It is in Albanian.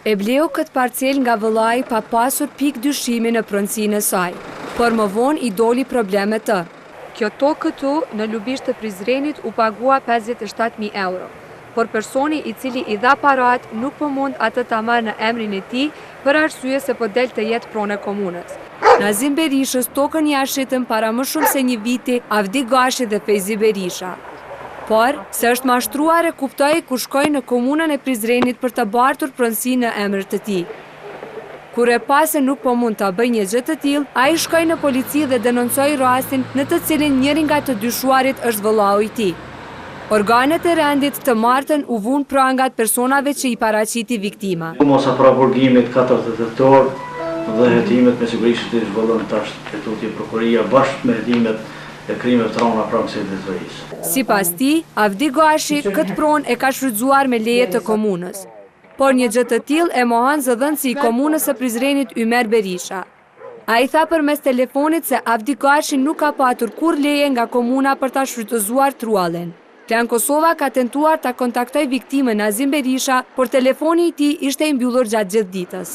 E bleu këtë parcel nga vëllai pa pasur pik dyshimi në pronësinë e saj, por më vonë i doli probleme të. Kjo tokë këtu në Lubisht të Prizrenit u pagua 57.000 euro, por personi i cili i dha parat nuk po mund atë ta marrë në emrin e tij për arsye se po del të jetë pronë e komunës. Nazim Berishës tokën ja shitën para më shumë se një viti Avdi Gashi dhe Fejzi Berisha. Por, se është mashtruar e kuptoi kur shkoi në komunën e Prizrenit për të bartur pronësi në emër të tij. Kur e pa se nuk po mund ta bëjë një gjë të tillë, ai shkoi në polici dhe denoncoi rastin në të cilin njëri nga të dyshuarit është vëllau i tij. Organet e rendit të martën u vunë prangat personave që i paraqiti viktima. Mosa pra burgimit 48 dhe hetimet me sigurisht të zhvillon tash tutje prokuria bashkë me hetimet e krimeve të rënda pranë qytetit të Ris. Sipas tij, Avdi Gashi këtë pronë e ka shfrytzuar me leje të komunës. Por një gjë të tillë e mohon zëdhënësi i komunës së Prizrenit Ymer Berisha. Ai tha përmes telefonit se Avdi Gashi nuk ka patur kurrë leje nga komuna për ta shfrytëzuar truallin. Klan Kosova ka tentuar ta kontaktoj viktimën Nazim Berisha, por telefoni i tij ishte i mbyllur gjatë gjithë ditës.